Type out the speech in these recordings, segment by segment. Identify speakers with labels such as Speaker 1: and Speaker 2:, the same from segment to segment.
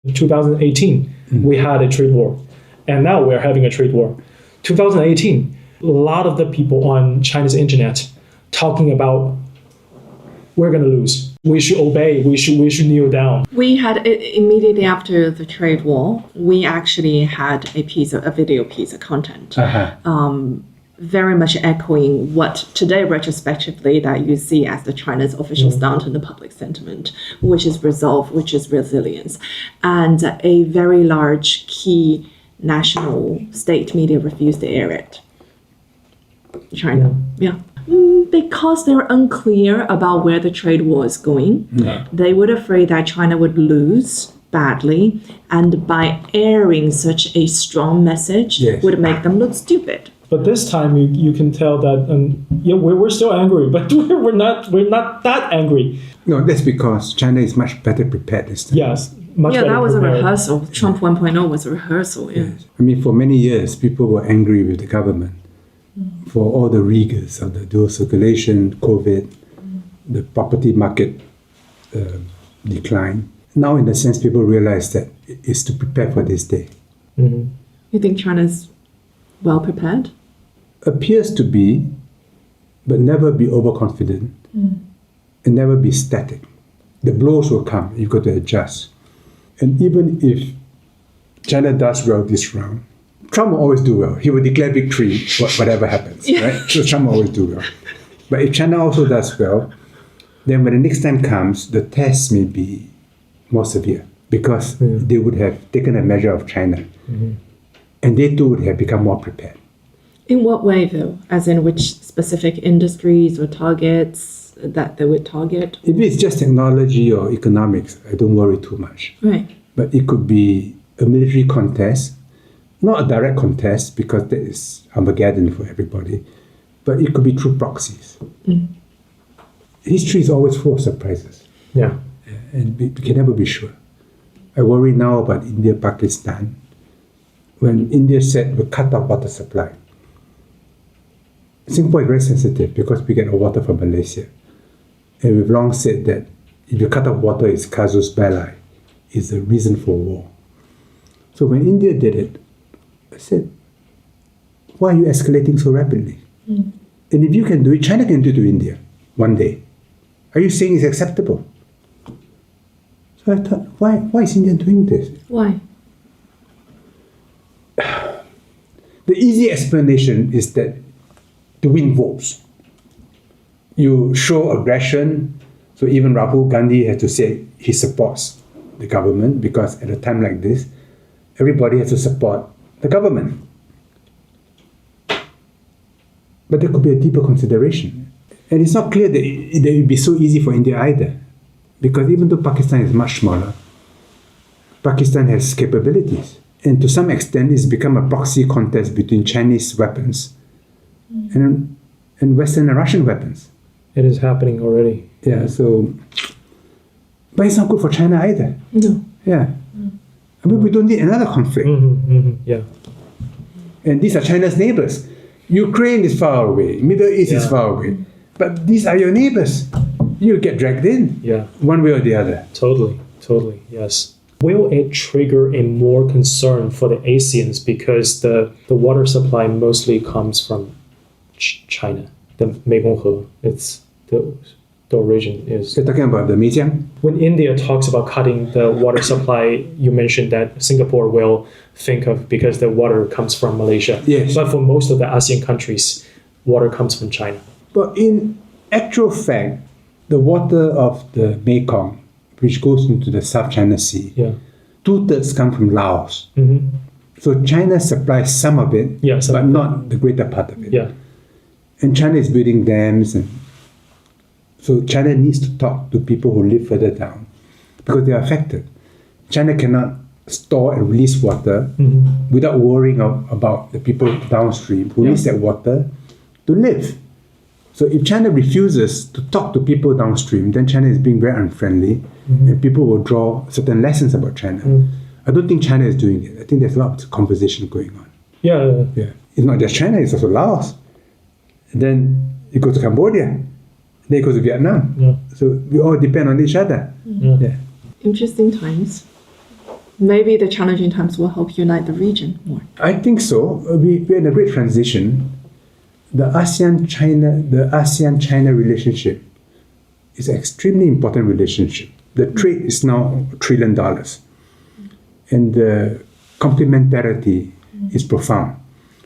Speaker 1: 2018, we had a trade war. And now we're having a trade war. 2018, a lot of the people on China's internet talking about we're going to lose. We should obey. We should kneel down.
Speaker 2: We had immediately after the trade war, we actually had a video piece of content, very much echoing what today retrospectively that you see as the China's official stance in the public sentiment, which is resolve, which is resilience, and a very large key national state media refused to air it. China, because they're unclear about where the trade war is going. They were afraid that China would lose badly, and by airing such a strong message would make them look stupid.
Speaker 1: But this time you can tell that we're still angry, but we're not that angry.
Speaker 3: No, that's because China is much better prepared this time.
Speaker 1: Yes. Much better
Speaker 2: that was
Speaker 1: prepared.
Speaker 2: a rehearsal. Trump 1.0 was a rehearsal.
Speaker 3: Yes. I mean, for many years, people were angry with the government for all the rigors of the dual circulation, COVID, the property market decline. Now, in a sense, people realize that it's to prepare for this day.
Speaker 2: You think China's well prepared?
Speaker 3: Appears to be, but never be overconfident and never be static. The blows will come. You've got to adjust. And even if China does well this round, Trump will always do well. He will declare victory whatever happens, right? So Trump will always do well. But if China also does well, then when the next time comes, the test may be more severe because they would have taken a measure of China. And they too would have become more prepared.
Speaker 2: In what way, though? As in which specific industries or targets that they would target?
Speaker 3: If it's just technology or economics, I don't worry too much.
Speaker 2: Right.
Speaker 3: But it could be a military contest, not a direct contest because that is Armageddon for everybody, but it could be through proxies. History is always full of surprises.
Speaker 1: Yeah.
Speaker 3: And we can never be sure. I worry now about India, Pakistan. When India said we'll cut off water supply, Singapore is very sensitive because we get our water from Malaysia. And we've long said that if you cut off water, it's casus belli, it's the reason for war. So when India did it, I said, why are you escalating so rapidly? And if you can do it, China can do it to India one day. Are you saying it's acceptable? So I thought, why is India doing this?
Speaker 2: Why?
Speaker 3: The easy explanation is that to win votes, you show aggression. So even Rahul Gandhi had to say he supports the government because at a time like this, everybody has to support the government. But there could be a deeper consideration. And it's not clear that it would be so easy for India either. Because even though Pakistan is much smaller, Pakistan has capabilities. And to some extent, it's become a proxy contest between Chinese weapons and Western and Russian weapons.
Speaker 1: It is happening already.
Speaker 3: Yeah, so... But it's not good for China either.
Speaker 2: No.
Speaker 3: Yeah. I mean, we don't need another conflict.
Speaker 1: Yeah.
Speaker 3: And these are China's neighbors. Ukraine is far away. Middle East is far away. But these are your neighbors. You get dragged in.
Speaker 1: Yeah.
Speaker 3: One way or the other.
Speaker 1: Totally, yes. Will it trigger a more concern for the ASEANs because the water supply mostly comes from China, the Mekong? It's the origin is.
Speaker 3: You're talking about the Meijiang?
Speaker 1: When India talks about cutting the water supply, you mentioned that Singapore will think of because the water comes from Malaysia.
Speaker 3: Yes.
Speaker 1: But for most of the ASEAN countries, water comes from China.
Speaker 3: But in actual fact, the water of the Mekong, which goes into the South China Sea, 2/3 come from Laos. So China supplies some of it, but not the greater part of it.
Speaker 1: Yeah.
Speaker 3: And China is building dams, and so China needs to talk to people who live further down because they are affected. China cannot store and release water without worrying about the people downstream who needs that water to live. So if China refuses to talk to people downstream, then China is being very unfriendly, and people will draw certain lessons about China. I don't think China is doing it. I think there's a lot of conversation going on.
Speaker 1: Yeah.
Speaker 3: It's not just China, it's also Laos. And then it goes to Cambodia. Then it goes to Vietnam. So we all depend on each other.
Speaker 2: Interesting times. Maybe the challenging times will help unite the region more.
Speaker 3: I think so. We're in a great transition. The ASEAN-China relationship is an extremely important relationship. The trade is now $1 trillion. And the complementarity is profound.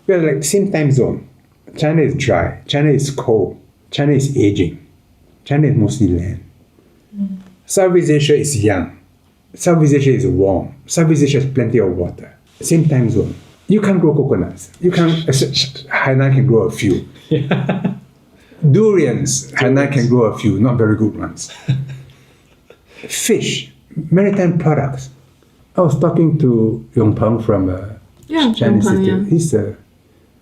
Speaker 3: We are like the same time zone. China is dry. China is cold. China is aging. China is mostly land. Southeast Asia is young. Southeast Asia is warm. Southeast Asia has plenty of water. Same time zone. You can't grow coconuts. You can't. Hainan can grow a few. Durians, Hainan can grow a few, not very good ones. Fish, maritime products. I was talking to Yong Peng from China Institute.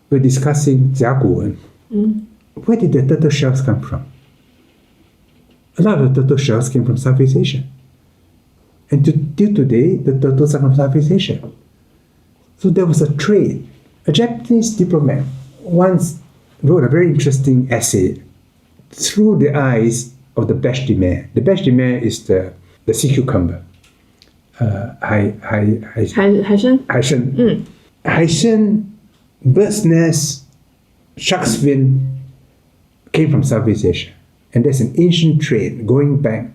Speaker 3: We're discussing jiaguwen. Where did the turtle shells come from? A lot of the turtle shells came from Southeast Asia. And till today, the turtles are from Southeast Asia. So there was a trade. A Japanese diplomat once wrote a very interesting essay through the eyes of the bêche de mer. The bêche de mer is the sea cucumber. Haishen, bird's nest, shark's fin came from Southeast Asia. And there's an ancient trade going back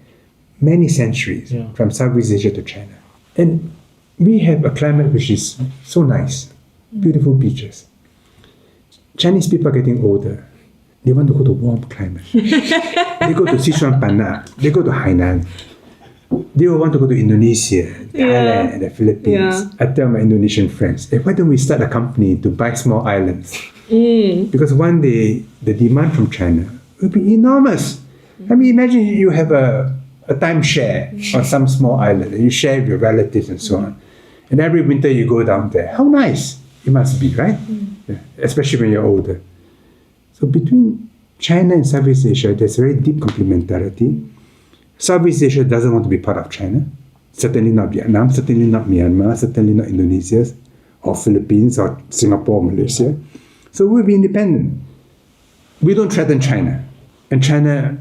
Speaker 3: many centuries from Southeast Asia to China. And we have a climate which is so nice, beautiful beaches. Chinese people are getting older. They want to go to warm climate. They go to Sichuan Panna. They go to Hainan. They will want to go to Indonesia, Thailand, and the Philippines. I tell my Indonesian friends, why don't we start a company to buy small islands? Because one day, the demand from China will be enormous. I mean, imagine you have a timeshare on some small island, and you share with your relatives and so on. And every winter you go down there. How nice it must be, right? Yeah, especially when you're older. So between China and Southeast Asia, there's very deep complementarity. Southeast Asia doesn't want to be part of China. Certainly not Vietnam, certainly not Myanmar, certainly not Indonesia, or Philippines, or Singapore, or Malaysia. So we'll be independent. We don't threaten China. And China,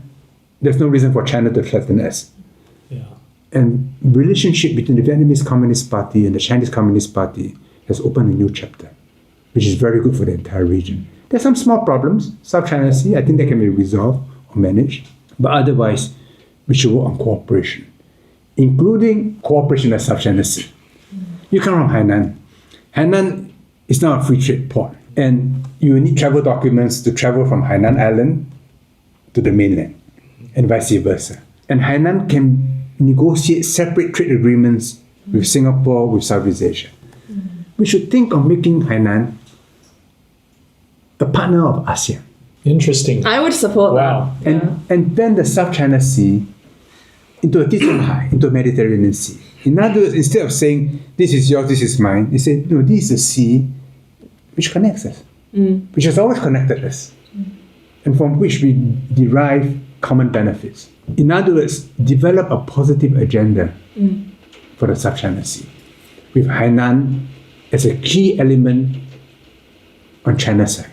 Speaker 3: there's no reason for China to threaten us. And relationship between the Vietnamese Communist Party and the Chinese Communist Party has opened a new chapter, which is very good for the entire region. There's some small problems, South China Sea, I think they can be resolved or managed. But otherwise, we should work on cooperation, including cooperation in the South China Sea. You come from Hainan. Hainan is now a free trade port. And you need travel documents to travel from Hainan Island to the mainland, and vice versa. And Hainan can negotiate separate trade agreements with Singapore, with Southeast Asia. We should think of making Hainan a partner of ASEAN.
Speaker 1: Interesting.
Speaker 2: I would support that.
Speaker 3: And then the South China Sea into a Hai, into a Mediterranean Sea. In other words, instead of saying, this is yours, this is mine, they say, no, this is a sea which connects us, which has always connected us, and from which we derive common benefits. In other words, develop a positive agenda for the South China Sea, with Hainan as a key element on China's side.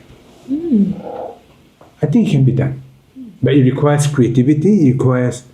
Speaker 3: I think it can be done. But it requires creativity, it requires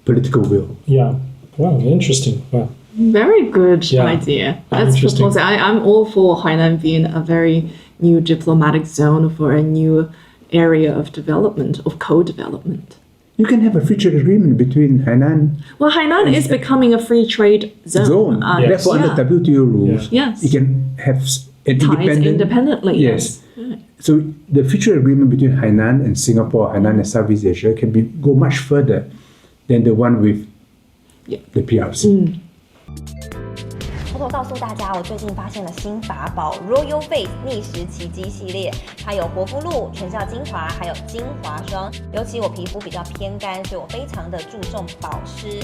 Speaker 3: political will.
Speaker 1: Yeah. Wow, interesting. Wow.
Speaker 2: Very good idea. Let's propose it. I'm all for Hainan being a very new diplomatic zone for a new area of development, of co-development.
Speaker 3: You can have a free trade agreement between Hainan.
Speaker 2: Well, Hainan is becoming a free trade zone.
Speaker 3: Therefore, under WTO rules, you can have an
Speaker 2: independently.
Speaker 3: Yes. Right. So the free trade agreement between Hainan and Singapore, Hainan and Southeast Asia can go much further than the one with the PRC.
Speaker 4: 偷偷告诉大家，我最近发现了新法宝 Royal Face 逆时奇迹系列，它有活肤露、全效精华，还有精华霜。尤其我皮肤比较偏干，所以我非常的注重保湿。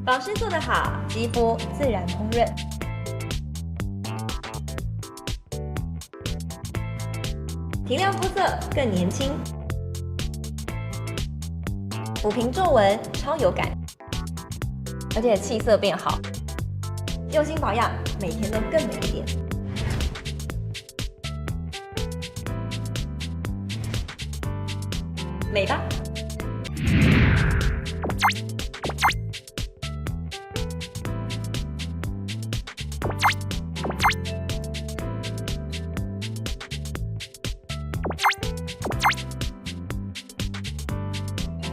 Speaker 4: 保湿做得好，肌肤自然烹润。提亮肤色更年轻，抚平皱纹超有感，而且气色变好。用心保养，每天都更美一点。美吧！